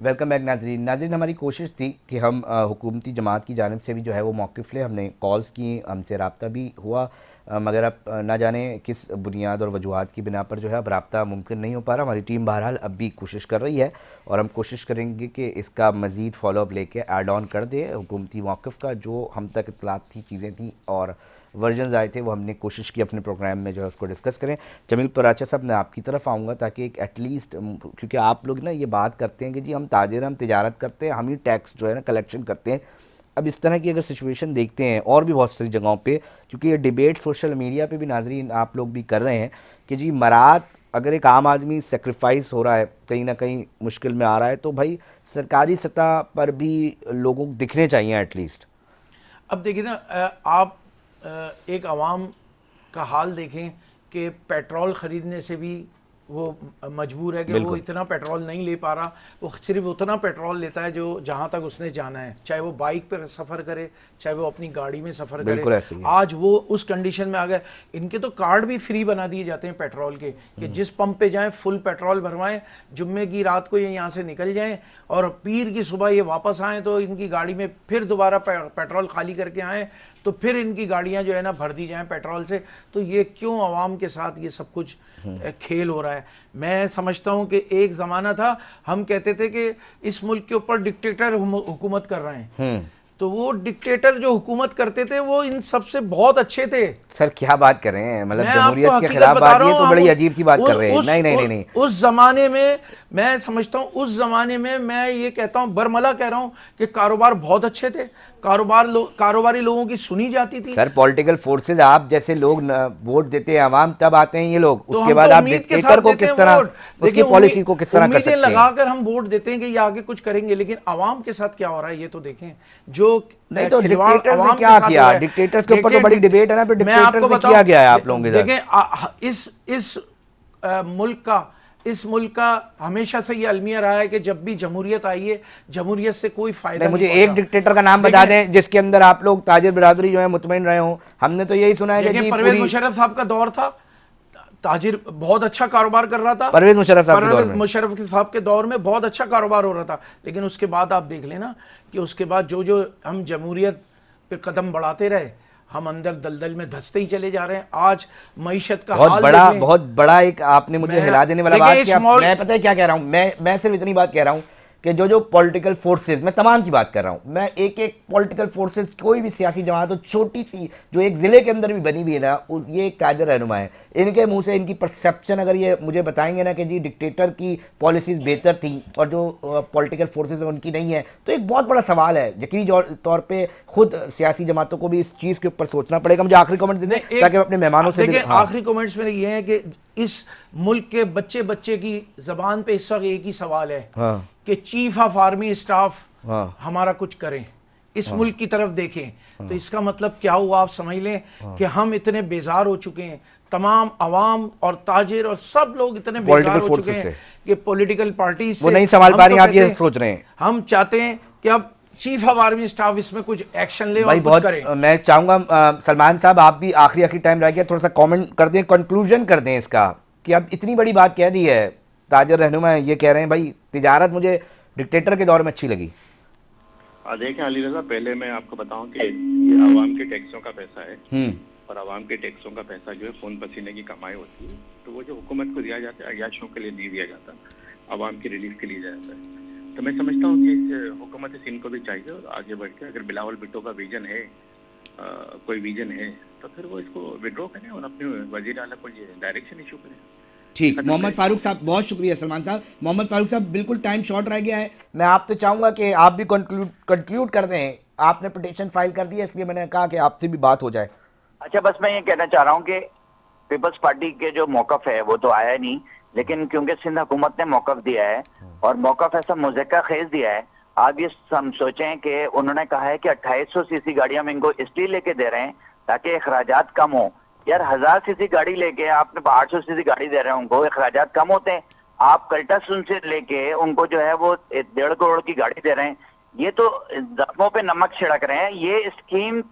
Welcome back नाजरीन। हमारी कोशिश थी कि हम हुकूमती जमात की जानिब से भी जो है वो मौक़िफ़ ले, हमने कॉल्स की, हमसे रब्ता भी हुआ, मगर अब ना जाने किस बुनियाद और वजूहात की बिना पर जो है अब रब्ता मुमकिन नहीं हो पा रहा। हमारी टीम बहरहाल अब भी कोशिश कर रही है और हम कोशिश करेंगे कि इसका मज़ीद फॉलोअप लेके ऐड ऑन कर दे हुकूमती मौक़िफ़ का। जो हम तक इत्तलात थी, चीज़ें थी और वर्जन आए थे, वो हमने कोशिश की अपने प्रोग्राम में जो है उसको डिस्कस करें। जमील पराचा साहब, मैं आपकी तरफ आऊँगा ताकि एक एटलीस्ट, क्योंकि आप लोग ना ये बात करते हैं कि जी हम ताजिर, हम तिजारत करते हैं, हम ही टैक्स जो है ना कलेक्शन करते हैं। अब इस तरह की अगर सिचुएशन देखते हैं और भी बहुत सारी जगहों पे, क्योंकि ये डिबेट सोशल मीडिया पे भी नाजरीन आप लोग भी कर रहे हैं कि जी मरात, अगर एक आम आदमी सेक्रीफाइस हो रहा है, कहीं ना कहीं मुश्किल में आ रहा है, तो भाई सरकारी सतह पर भी लोगों को दिखने चाहिए एटलीस्ट। अब देखिए ना, आप एक आवाम का हाल देखें कि पेट्रोल ख़रीदने से भी वो मजबूर है कि वो बिल्कुल इतना पेट्रोल नहीं ले पा रहा। वो सिर्फ उतना पेट्रोल लेता है जो जहाँ तक उसने जाना है, चाहे वो बाइक पर सफ़र करे, चाहे वो अपनी गाड़ी में सफ़र करे। बिल्कुल ऐसे ही है। आज वो उस कंडीशन में आ गए। इनके तो कार्ड भी फ्री बना दिए जाते हैं पेट्रोल के, कि जिस पंप पे जाएं फुल पेट्रोल भरवाएं, जुम्मे की रात को ये यहाँ से निकल जाएं और पीर की सुबह ये वापस आएँ तो इनकी गाड़ी में फिर दोबारा पेट्रोल खाली करके आएँ, तो फिर इनकी गाड़ियाँ जो है ना भर दी जाएं पेट्रोल से। तो ये क्यों आवाम के साथ ये सब कुछ खेल हो रहा है? मैं समझता हूँ कि एक ज़माना था, हम कहते थे कि इस मुल्क के ऊपर डिक्टेटर हुकूमत कर रहे हैं, तो वो डिक्टेटर जो हुकूमत करते थे वो इन सबसे बहुत अच्छे थे। सर क्या बात कर रहे हैं, मतलब मैं आपको जमहूरियत के हकीकत खिलाफ बता बात, रहा ये हूँ। तो हम बड़ी अजीब सी बात कर रहे हैं। उस नहीं नहीं नहीं नहीं। उस जमाने में मैं समझता हूँ, उस जमाने में मैं ये कहता हूँ, बरमला कह रहा हूँ कि कारोबार बहुत अच्छे थे। कारोबारी लोगों की सुनी जाती थी। सर पॉलिटिकल फोर्सेज, आप जैसे लोग वोट देते हैं आवाम, तब आते हैं ये लोग, तो उसके हम तो बाद आप उम्मीद के साथ डिक्टेटर को देते हैं किस तरह, वोट। देखिए, उसकी पॉलिसी को किस तरह कर उम्मीदें सकते हैं? लगाकर हम वोट देते हैं कि ये आगे कुछ करेंगे, लेकिन आवाम के साथ क्या हो रहा है ये तो देखें। जो नहीं तो खिलवाड़ डिक्टेटर्स ने आवाम के क्या साथ हो किया? रहा है। डिक्टेटर्स के ऊपर तो देखिए, बड़ी डिबेट है ना, फिर मैं डिक्टेटर आपको से बताऊं, किया गया है आप लोगों के साथ? देखें इस मुल्क का हमेशा से ये अलमिया रहा है कि जब भी जमहूरियत आई है, जमहूरियत से कोई फायदा नहीं, नहीं मुझे पहुंचा। एक डिक्टेटर का नाम बता दें जिसके अंदर आप लोग ताजिर बिरादरी जो है मुतमईन रहे हो। हमने तो यही सुना है कि देखें, जी परवेज पूरी मुशर्रफ साहब का दौर था, ताजिर बहुत अच्छा कारोबार कर रहा था। परवेज मुशर्रफ साहब के दौर परवेज में। मुशर्रफ साहब के दौर में बहुत अच्छा कारोबार हो रहा था, लेकिन उसके बाद आप देख लेना कि उसके बाद जो जो हम जमहूरियत पे कदम बढ़ाते रहे, हम अंदर दलदल में धंसते ही चले जा रहे हैं। आज मईशत का हाल देखें। बहुत बड़ा एक आपने मुझे हिला देने वाला बात किया। मैं पता है क्या कह रहा हूं, मैं सिर्फ इतनी बात कह रहा हूं कि जो जो पॉलिटिकल फोर्सेस, मैं तमाम की बात कर रहा हूं, मैं एक एक पॉलिटिकल फोर्सेस, कोई भी सियासी जमात हो, छोटी सी जो एक जिले के अंदर भी बनी हुई है ना, ये एक ताजर रहनुमा है। इनके मुंह से इनकी परसेप्शन अगर ये मुझे बताएंगे ना कि जी डिक्टेटर की पॉलिसीज बेहतर थी और जो पॉलिटिकल फोर्सेज है उनकी नहीं है, तो एक बहुत बड़ा सवाल है। यकीनी तौर पर खुद सियासी जमातों को भी इस चीज़ के ऊपर सोचना पड़ेगा। मुझे आखिरी कमेंट दे दें ताकि अपने मेहमानों से देखिए, आखिरी कमेंट्स में ये है कि इस मुल्क के बच्चे बच्चे की जबान पे इस वक्त एक ही सवाल है कि चीफ ऑफ आर्मी स्टाफ हमारा कुछ करें, इस मुल्क की तरफ देखें। तो इसका मतलब क्या हुआ आप समझ लें कि हम इतने बेजार हो चुके हैं, तमाम अवाम और ताजिर और सब लोग इतने बेजार हो चुके हैं कि पॉलिटिकल पार्टी से वो नहीं संभाल पा रही। आप ये सोच रहे हैं, हम चाहते हैं कि अब चीफ ऑफ आर्मी स्टाफ इसमें कुछ एक्शन ले और कुछ करें। मैं चाहूंगा सलमान साहब, आप भी आखिरी टाइम रह गया, थोड़ा सा कमेंट कर दें, कंक्लूजन कर दें इसका कि अब इतनी बड़ी बात कह दी है। ताजर रहनुमा ये कह रहे हैं भाई तिजारत मुझे डिक्टेटर के दौर में अच्छी लगी। देखें अली रजा, पहले मैं आपको बताऊं कि ये आवाम के टैक्सों का पैसा है और आवाम के टैक्सों का पैसा जो है खून पसीने की कमाई होती है। तो वो जो हुकूमत को दिया जाता है अयाशों के लिए नहीं दिया जाता, आवाम की रिलीफ के लिए दिया जाता है। तो मैं समझता हूँ कि हुकूमत सिंध को भी चाहिए और आगे बढ़ के अगर बिलावल भुट्टो का विजन है, कोई विजन है, तो फिर वो इसको विड्रॉ करें और अपने वजीर आला को ये डायरेक्शन इशू करें। ठीक, मोहम्मद फारूक साहब, बहुत शुक्रिया सलमान साहब। मोहम्मद फारूक साहब, बिल्कुल टाइम शॉर्ट रह गया है, मैं आपसे चाहूंगा कि आप भी कंक्लूड कर दें। आपने पिटीशन फाइल कर दी है, इसलिए मैंने कहा कि आपसे भी बात हो जाए। अच्छा, बस मैं ये कहना चाह रहा हूँ कि पीपल्स पार्टी के जो मौकफ है वो तो आया नहीं, लेकिन क्योंकि सिंध हुकूमत ने मौकफ दिया है और मौकफ ऐसा मुज़क्का खेज दिया है, आप ये हम सोचें कि उन्होंने कहा है कि 2800 सीसी गाड़ियां हम इनको इसलिए लेके दे रहे हैं ताकि अखराजात कम हो। यार 1000 सीसी गाड़ी लेके आपने 800 सीसी गाड़ी दे रहे हैं उनको, अखराजात कम होते हैं। आप कल्टासुन से लेके उनको जो है वो 1.5 करोड़ की गाड़ी दे रहे हैं, ये तो जख्मों पे नमक छिड़क रहे हैं। ये स्कीम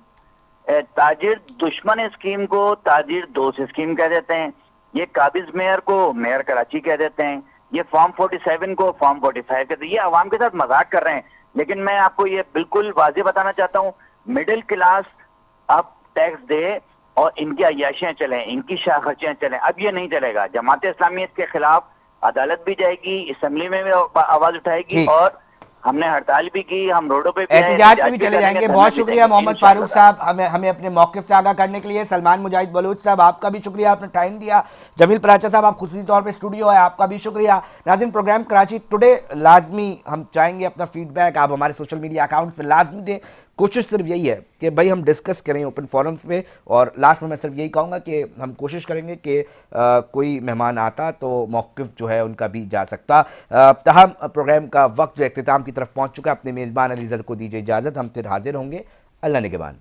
ताजिर दुश्मन स्कीम को ताजिर दोस्त स्कीम कह देते हैं, ये काबिज मेयर को मेयर कराची कह देते हैं, ये फॉर्म 47 को फॉर्म 45 कहते हैं। ये अवाम के साथ मजाक कर रहे हैं। लेकिन मैं आपको ये बिल्कुल वाज़ेह बताना चाहता हूँ, मिडिल क्लास अब टैक्स दे और इनकी अय्याशियां चलें, इनकी शाखर्चियां चलें, अब ये नहीं चलेगा। जमात इस्लामी इसके खिलाफ अदालत भी जाएगी, असेंबली में भी आवाज उठाएगी और हमने हड़ताल भी की, हम रोडों पे भी एहतिजाज पे भी चले जाएंगे। बहुत शुक्रिया मोहम्मद फारूक साहब हमें अपने मौक़िफ़ से आगाह करने के लिए। सलमान मुजाहिद बलूच साहब आपका भी शुक्रिया, आपने टाइम दिया। जमील पराचा साहब आप खुसूसी तौर पे स्टूडियो है, आपका भी शुक्रिया। नाज़रीन, प्रोग्राम कराची टुडे लाजमी हम चाहेंगे अपना फीडबैक आप हमारे सोशल मीडिया अकाउंट्स पर लाजमी दें। कोशिश सिर्फ यही है कि भाई हम डिस्कस करें ओपन फोरम्स पे, और लास्ट में मैं सिर्फ यही कहूँगा कि हम कोशिश करेंगे कि कोई मेहमान आता तो मौक़िफ़ जो है उनका भी जा सकता। तहम प्रोग्राम का वक्त जो इख्तिताम की तरफ पहुँच चुका है, अपने मेज़बान अली ज़र को दीजिए इजाज़त। हम फिर हाजिर होंगे। अल्लाह निगहबान।